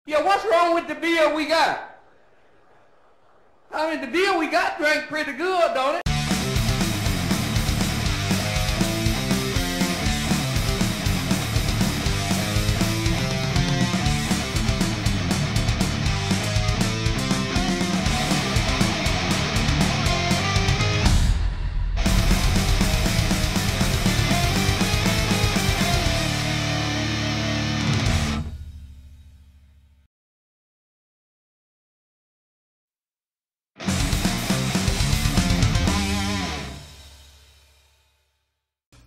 Yeah, what's wrong with the beer we got? I mean, the beer we got drank pretty good, don't it?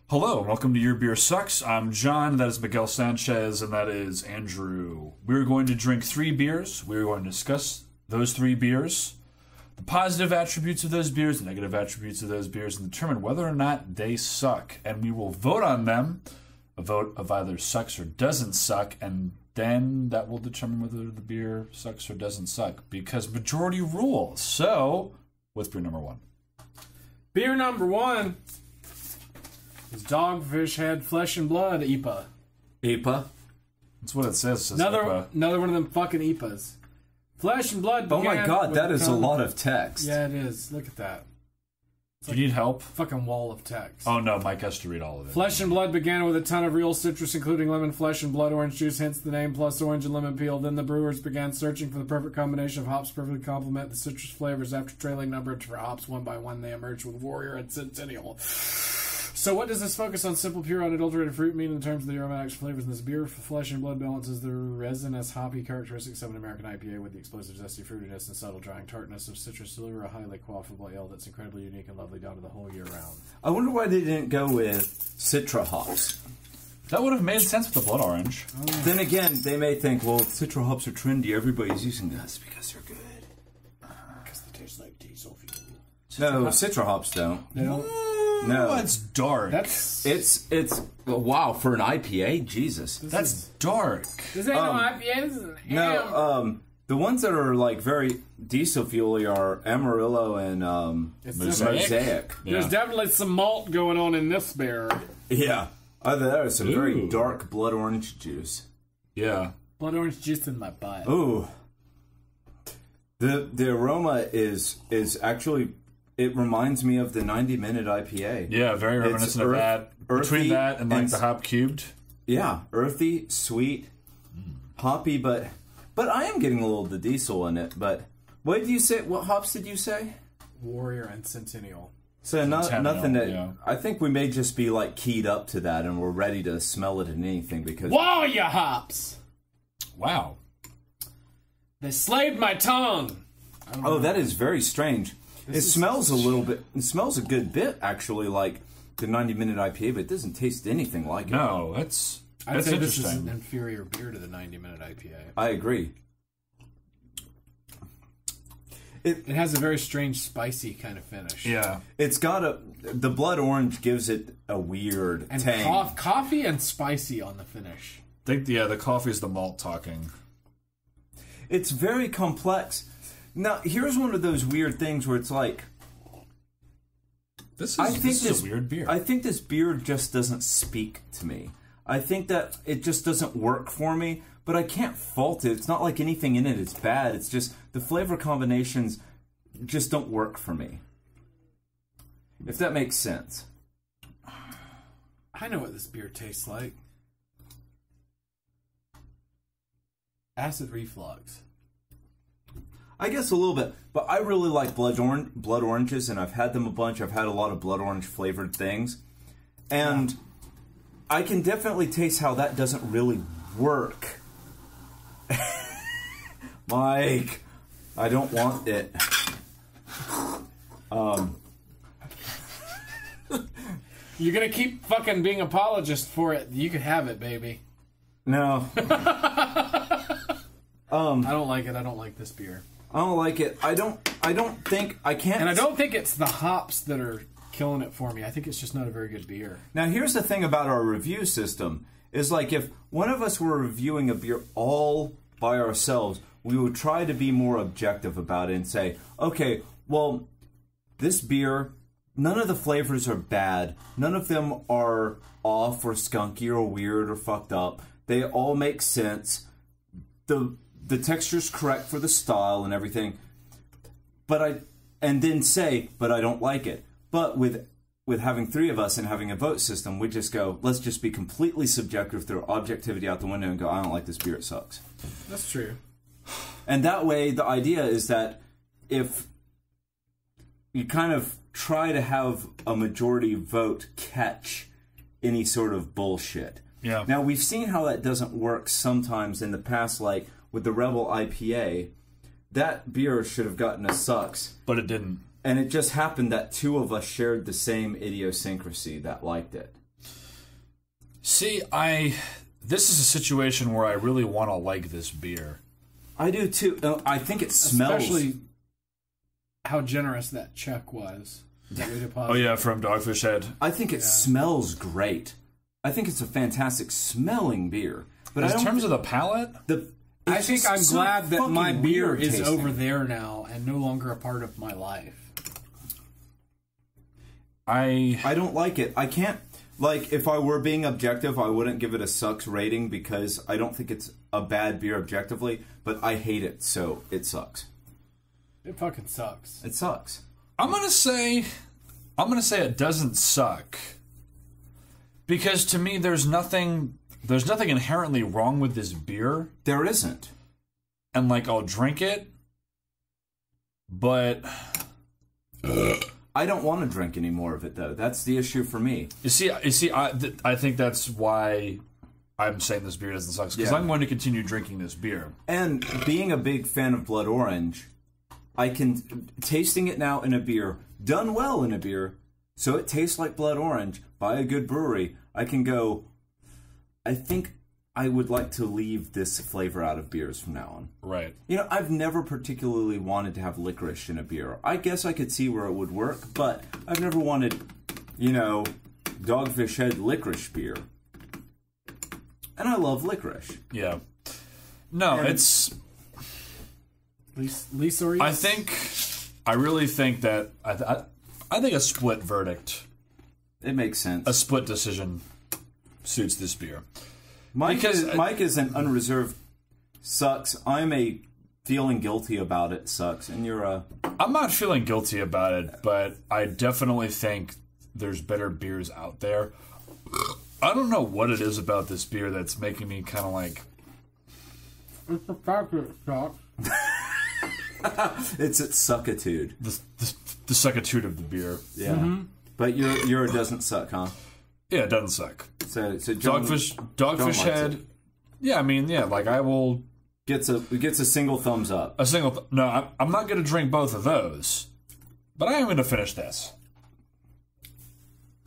Hello, and welcome to Your Beer Sucks. I'm John, that is Miguel Sanchez, and that is Andrew. We're going to drink 3 beers. We're going to discuss those 3 beers, the positive attributes of those beers, the negative attributes of those beers, and determine whether or not they suck. And we will vote on them, a vote of either sucks or doesn't suck, and then that will determine whether the beer sucks or doesn't suck, because majority rules. So, what's beer number 1? Beer number 1 is Dogfish Head Flesh and Blood IPA. IPA? That's what it says. It says Another IPA. one of them fucking IPAs. Flesh and Blood. Oh my god, that is a lot of text. Yeah, it is. Look at that. Do you need help? Fucking wall of text. Oh no, Mike has to read all of it. Flesh and Blood began with a ton of real citrus, including lemon, flesh, and blood orange juice, hence the name, plus orange and lemon peel. Then the brewers began searching for the perfect combination of hops perfectly complement the citrus flavors. After trailing numbers for hops one by one, they emerged with Warrior and Centennial. So what does this focus on? Simple, pure, unadulterated fruit mean in terms of the aromatics flavors in this beer? Flesh and Blood balances the resinous, hoppy characteristics of an American IPA with the explosive, zesty fruitiness and subtle drying tartness of citrus to deliver a highly quaffable ale that's incredibly unique and lovely down to the whole year round. I wonder why they didn't go with Citra hops. That would have made sense with the blood orange. Then again, they may think, well, Citra hops are trendy. Everybody's using this because they're good. Because they taste like diesel fuel. No, Citra hops don't. They don't? No, it's dark. It's wow, for an IPA, Jesus. That's dark. This ain't no IPA, this is an ale. No, the ones that are like very diesel fuely are Amarillo and Mosaic. Yeah. There's definitely some malt going on in this beer. Yeah. There is some very Ooh. dark blood orange juice. Yeah. Blood orange juice in my butt. Ooh. The aroma is actually, it reminds me of the 90-minute IPA. Yeah, very reminiscent of that. Between that and like the hop cubed. Yeah, earthy, sweet, hoppy, but I am getting a little of the diesel in it. But what did you say? What hops did you say? Warrior and Centennial. So Centennial, nothing that. yeah. I think we may just be like keyed up to that, and we're ready to smell it in anything because. Warrior hops. Wow. They slayed my tongue. Oh, that is very strange. It smells a little bit. It smells a good bit, actually, like the 90-minute IPA, but it doesn't taste anything like it. No, that's I'd say this is interesting. an inferior beer to the 90-minute IPA. I agree. It has a very strange, spicy kind of finish. Yeah. It's got the blood orange gives it a weird And tang. coffee and spicy on the finish. I think the coffee is the malt talking. It's very complex. Now, here's one of those weird things where it's like, This is a weird beer. I think this beer just doesn't speak to me. I think that it just doesn't work for me, but I can't fault it. It's not like anything in it is bad. It's just the flavor combinations just don't work for me. If that makes sense. I know what this beer tastes like. Acid reflux. I guess a little bit, but I really like blood oranges, and I've had them a bunch. I've had a lot of blood orange flavored things, and I can definitely taste how that doesn't really work. Mike, I don't want it. You're gonna keep fucking being apologist for it. You can have it, baby. No. I don't like it. I don't like this beer. I don't like it. I don't think I can't. And I don't think it's the hops that are killing it for me. I think it's just not a very good beer. Now, here's the thing about our review system. Is like if one of us were reviewing a beer all by ourselves, we would try to be more objective about it and say, okay, well, this beer, none of the flavors are bad. None of them are off or skunky or weird or fucked up. They all make sense. The the texture's correct for the style and everything, and then say, but I don't like it. But with having 3 of us and having a vote system, we just go, let's just be completely subjective, throw objectivity out the window and go, I don't like this beer, it sucks. That's true. And that way, the idea is that if you kind of try to have a majority vote catch any sort of bullshit. Yeah. Now, we've seen how that doesn't work sometimes in the past, like with the Rebel IPA. That beer should have gotten a sucks. But it didn't. And it just happened that 2 of us shared the same idiosyncrasy that liked it. See, this is a situation where I really want to like this beer. I do too. I think it smells. Especially how generous that check was. Oh yeah, from Dogfish Head. I think it smells great. I think it's a fantastic smelling beer. But in terms of the palate, I think I'm so glad that my fucking beer weird is tasting. over there now and no longer a part of my life. I don't like it. I can't. Like, if I were being objective, I wouldn't give it a sucks rating because I don't think it's a bad beer objectively, but I hate it, so it sucks. It fucking sucks. It sucks. I'm gonna say it doesn't suck. Because to me there's nothing inherently wrong with this beer. There isn't. And like I'll drink it, but I don't want to drink any more of it, though. That's the issue for me. You see, I think that's why I'm saying this beer doesn't suck, because I'm going to continue drinking this beer. And being a big fan of Blood Orange, tasting it now in a beer, done well in a beer, so it tastes like Blood Orange by a good brewery, I can go, I think I would like to leave this flavor out of beers from now on. Right. You know, I've never particularly wanted to have licorice in a beer. I guess I could see where it would work, but I've never wanted, Dogfish Head licorice beer. And I love licorice. Yeah. No, And it's... Lisa, I really think that... I think a split verdict, It makes sense. a split decision suits this beer. Mike is an unreserved sucks. I'm a feeling guilty about it sucks. And you're a... I'm not feeling guilty about it, but I definitely think there's better beers out there. I don't know what it is about this beer that's making me kind of like... It's the fact that it sucks. It's its suckitude. The suckitude of the beer. Yeah. Mm-hmm. But you're a doesn't suck, huh? Yeah, it doesn't suck. So John, Dogfish Head. Yeah, I mean, yeah, like I will... gets a single thumbs up. No, I'm not going to drink both of those, but I am going to finish this.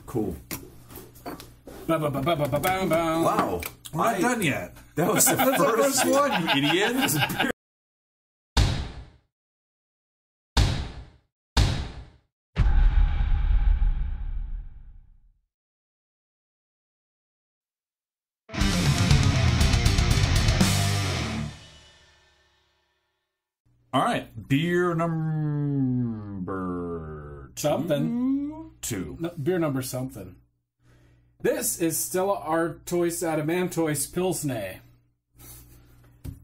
Cool. Wow. Wow. We're not done yet. That was the That's the first first one, you idiot. All right, beer number two. No, beer number something. This is Stella Artois Adamantois Pilsner.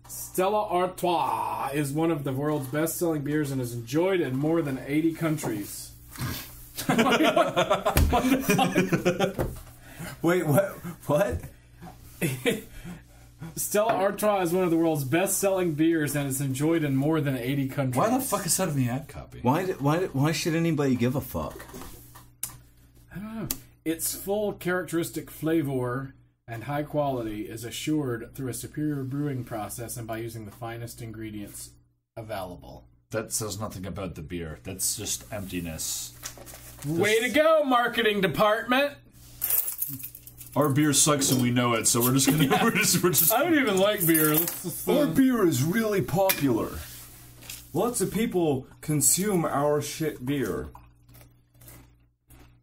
Stella Artois is one of the world's best-selling beers and is enjoyed in more than 80 countries. Wait, what? Stella Artois is one of the world's best-selling beers and is enjoyed in more than 80 countries. Why the fuck is that in the ad copy? Why should anybody give a fuck? I don't know. Its full characteristic flavor and high quality is assured through a superior brewing process and by using the finest ingredients available. That says nothing about the beer. That's just emptiness. Way to go, marketing department! Our beer sucks and we know it, so we're just gonna we're just I don't even like beer. Our beer is really popular. Lots of people consume our shit beer.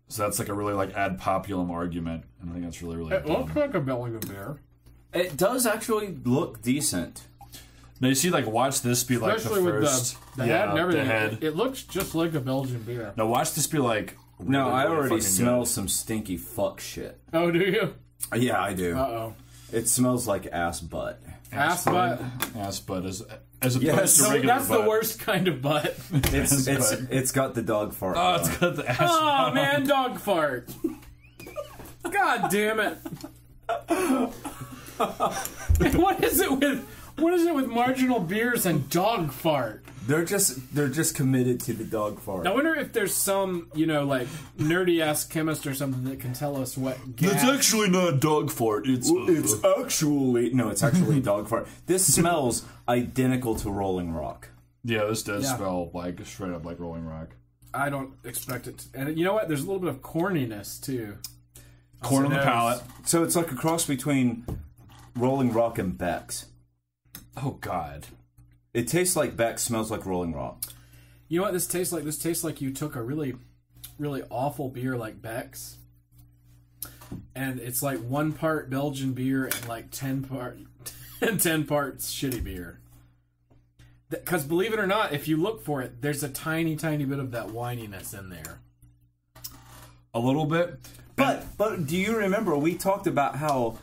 So that's like a really like ad populum argument, and I think that's really It dumb. looks like a Belgian beer. It does actually look decent. Now you see, like, watch this be like Especially the with first, the head and everything. The head. It looks just like a Belgian beer. Now watch this be like. No, really, I really already fucking smell good. some stinky fuck shit. Oh, do you? Yeah, I do. Uh-oh. It smells like ass butt. Ass butt. Ass butt as opposed Yes. to No, regular that's butt. the worst kind of butt. It's got the dog fart. Oh, it's got the ass. Oh man, dog fart. God damn it. What is it with marginal beers and dog fart? They're just committed to the dog fart. I wonder if there's some, like, nerdy-ass chemist or something that can tell us what gas... It's actually not dog fart. It's actually dog fart. This smells identical to Rolling Rock. Yeah, this does smell like straight up like Rolling Rock. I don't expect it to... And you know what? There's a little bit of corniness, too. Corn on the palate. So it's like a cross between Rolling Rock and Beck's. Oh, God. It tastes like Beck's, smells like Rolling Rock. You know what this tastes like? This tastes like you took a really, really awful beer like Beck's, and it's like 1 part Belgian beer and like 10 parts shitty beer. Because believe it or not, if you look for it, there's a tiny, tiny bit of that whininess in there. A little bit. But do you remember we talked about how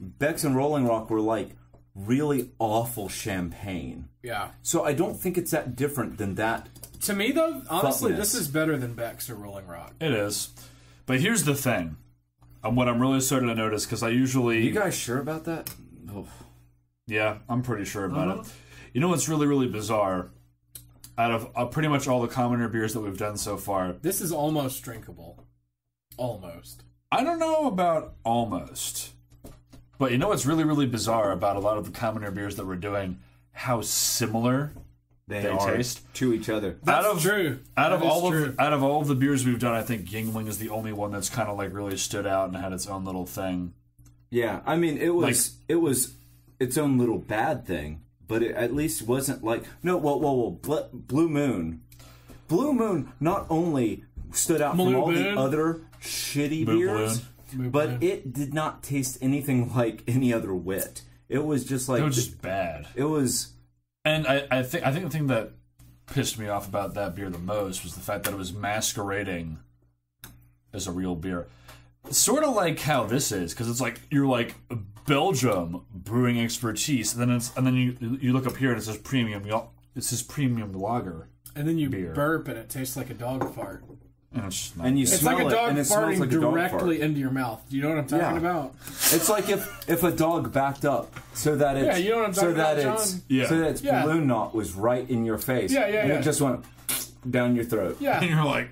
Beck's and Rolling Rock were like really awful champagne? Yeah. So I don't think it's that different than that. To me, though, honestly, Fuckness. this is better than Beck's or Rolling Rock. It is. But here's the thing. What I'm really starting to notice, because I usually... You guys sure about that? Oh. Yeah, I'm pretty sure about it. You know what's really, really bizarre? Out of pretty much all the commoner beers that we've done so far... This is almost drinkable. Almost. I don't know about almost. But you know what's really, really bizarre about a lot of the commoner beers that we're doing? How similar they taste to each other. That's true. Out of all of the beers we've done, I think Yingling is the only one that's kind of like really stood out and had its own little thing. Yeah, I mean it was its own little bad thing, but it at least wasn't like Blue Moon. Blue Moon not only stood out from all the other shitty beers, but it did not taste anything like any other wit. It was just like... It was just bad. It was... And I think the thing that pissed me off about that beer the most was the fact that it was masquerading as a real beer. Sort of like how this is, because it's like, you're like, Belgium brewing expertise, and then you look up here and it says premium lager. And then you beer. burp and it tastes like a dog fart. And it's just not And you It's smell like a dog it, and it smells farting like a dog directly fart. into your mouth. Do you know what I'm talking about? It's like if a dog backed up so that it's you know what I'm talking about, John? so that its balloon knot was right in your face. And it just went down your throat. Yeah. And you're like,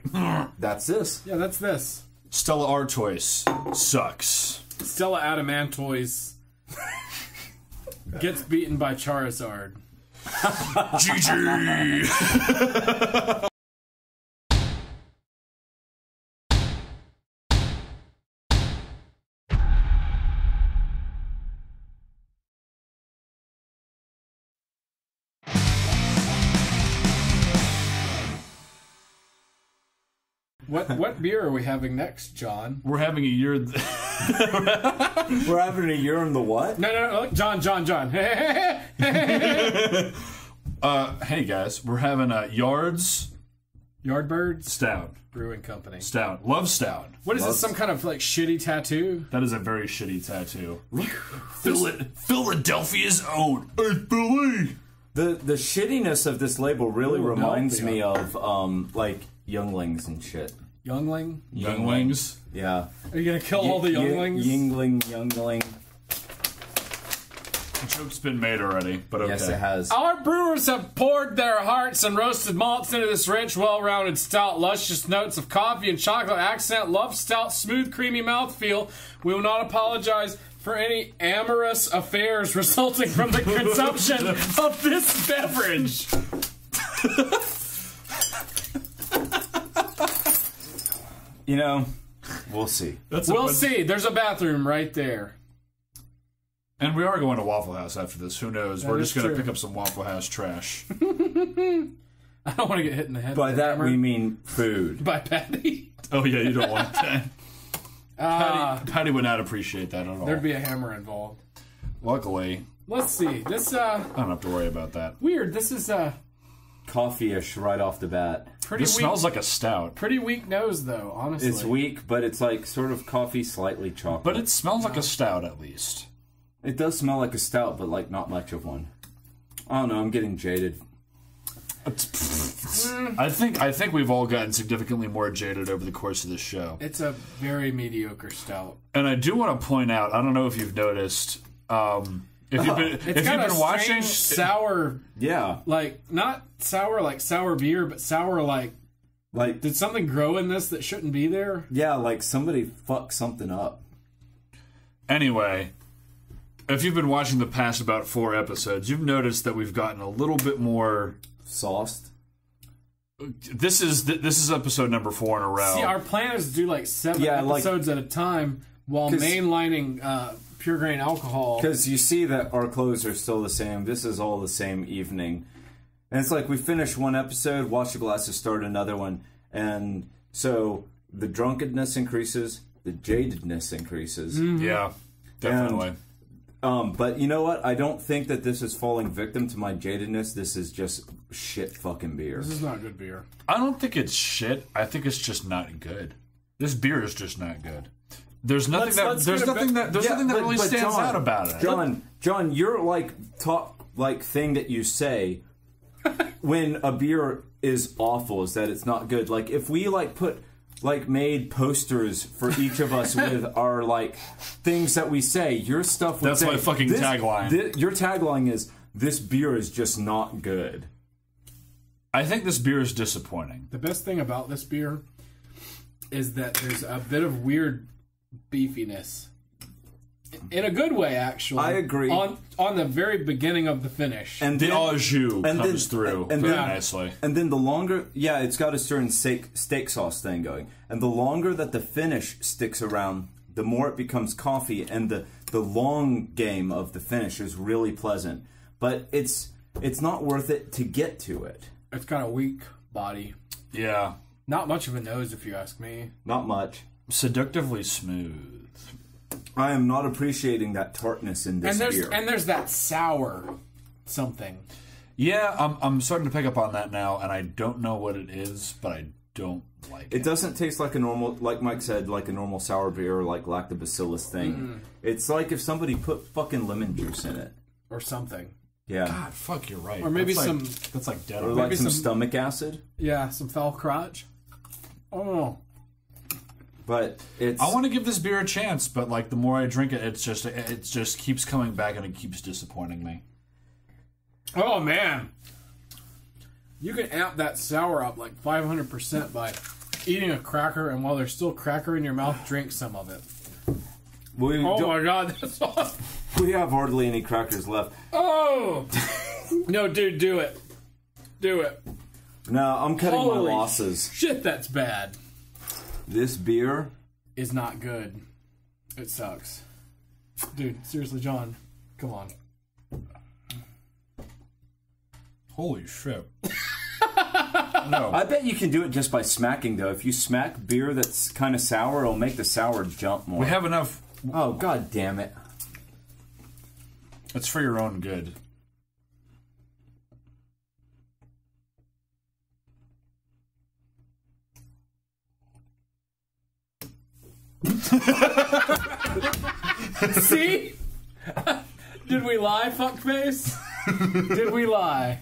That's this. Yeah, that's this. Stella Artois sucks. Stella Adamantois gets beaten by Charizard. GG! What beer are we having next, John? We're having a year... We're having a year in the what? No, look, John. hey guys, we're having a Yards Yardbirds Stout. Brewing Company. Stout. Love Stout. What is this, some kind of like shitty tattoo? That is a very shitty tattoo. Philadelphia's own. Hey, Philly! The shittiness of this label really reminds me of like Younglings and shit. Youngling? Younglings. Yeah. Are you gonna kill all the younglings? Youngling. The joke's been made already, but okay. Yes, it has. Our brewers have poured their hearts and roasted malts into this rich, well-rounded stout, luscious notes of coffee and chocolate accent, love stout, smooth, creamy mouthfeel. We will not apologize for any amorous affairs resulting from the consumption of this beverage. You know, we'll see. We'll see. There's a bathroom right there. And we are going to Waffle House after this. Who knows? We're just going to pick up some Waffle House trash. I don't want to get hit in the head. By with a that hammer. we mean food. By Patty. Oh, yeah, you don't want that. Patty would not appreciate that at all. There'd be a hammer involved. Luckily, Let's see. This I don't have to worry about that. weird. This is Coffee-ish right off the bat. pretty This weak. smells like a stout. Pretty weak nose, though, honestly. It's weak, but it's like sort of coffee, slightly chocolate. But it smells like a stout, at least. It does smell like a stout, but like not much of one. I don't know, I'm getting jaded. I think we've all gotten significantly more jaded over the course of this show. It's a very mediocre stout. And I do want to point out, I don't know if you've noticed, if you've been watching sour, Yeah. like not sour like sour beer, but sour like Like, did something grow in this that shouldn't be there? yeah, like somebody fucked something up. Anyway, if you've been watching the past about 4 episodes, you've noticed that we've gotten a little bit more. Sauced. This is episode number 4 in a row. See, our plan is to do like 7 Yeah, like- episodes at a time while 'Cause- mainlining pure grain alcohol. Because you see that our clothes are still the same. This is all the same evening. And it's like we finish one episode, wash the glasses, start another one. And so the drunkenness increases, the jadedness increases. Yeah, definitely. But you know what? I don't think that this is falling victim to my jadedness. This is just shit fucking beer. This is not good beer. I don't think it's shit. I think it's just not good. This beer is just not good. There's nothing Let's that get nothing that really stands John, out about it. John, your top thing that you say when a beer is awful is that it's not good. Like if we made posters for each of us with our things that we say, your stuff would That's say, my fucking tagline. Your tagline is, "This beer is just not good." I think this beer is disappointing. The best thing about this beer is that there's a bit of weird beefiness. In a good way, actually. I agree. On the very beginning of the finish. And The then, au jus and comes then- through and very then- nicely. And then the longer, it's got a certain steak sauce thing going. And the longer that the finish sticks around, the more it becomes coffee. And the long game of the finish is really pleasant. But it's not worth it to get to it. It's got a weak body. Yeah. Not much of a nose, if you ask me. Not much. Seductively smooth. I am not appreciating that tartness in this beer. And there's that sour something. Yeah, I'm starting to pick up on that now, and I don't know what it is, but I don't like it. It doesn't taste like a normal, like Mike said, like a normal sour beer or like lactobacillus thing. It's like if somebody put fucking lemon juice in it. Or something. Yeah. God, fuck, you're right. Or maybe That's like dead Or on. like maybe some some- stomach acid. Yeah, some foul crotch. Oh. But it's... I want to give this beer a chance, but the more I drink it, it just keeps coming back and it keeps disappointing me. Oh, man. You can amp that sour up 500% by eating a cracker, and while there's still cracker in your mouth, drink some of it. We Oh, don't- my God. That's awesome. We have hardly any crackers left. Oh! No, dude, do it. Do it. No, I'm cutting my Holy losses. Shit, that's bad. This beer... Is not good. It sucks. Dude, seriously, John. Come on. Holy shit. No. I bet you can do it just by smacking, though. If you smack beer that's kind of sour, it'll make the sour jump more. We have enough. Oh, god damn it. It's for your own good. See? Did we lie, fuckface? Did we lie?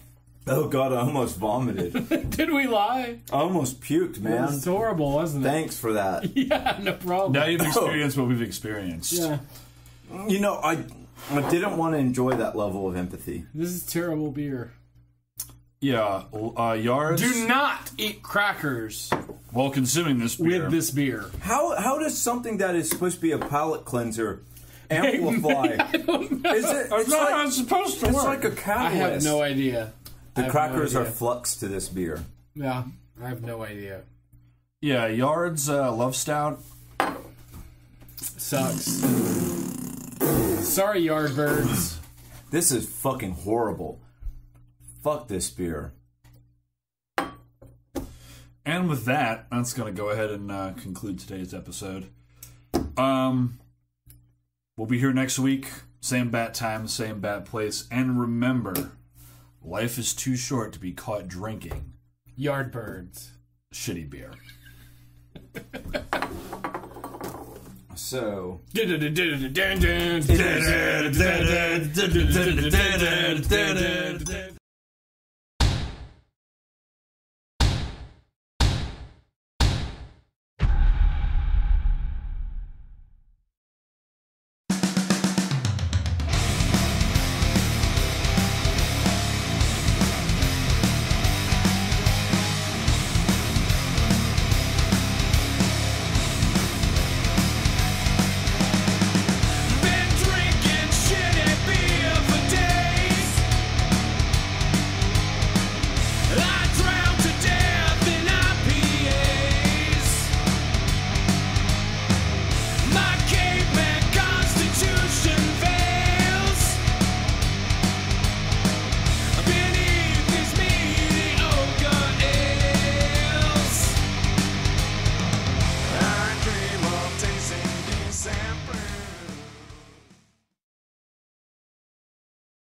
Oh god, I almost vomited. Did we lie? I almost puked, It man. was horrible, wasn't it? Thanks for that. Yeah, no problem. Now you've experienced what we've experienced. Yeah. You know, I didn't want to enjoy that level of empathy. This is terrible beer. Yeah, Yards. Do not eat crackers While consuming this beer. with this beer. How does something that is supposed to be a palate cleanser amplify? Is it? It's not how it's supposed to It's work. like a I catalyst. have no idea. I The have crackers no are idea. flux to this beer. Yeah, I have no idea. Yeah, Yards Love Stout. Sucks. Sorry, Yardbirds. This is fucking horrible. Fuck this beer. And with that, that's going to go ahead and conclude today's episode. We'll be here next week. Same bat time, same bat place. And remember, life is too short to be caught drinking. Yardbirds. shitty beer. So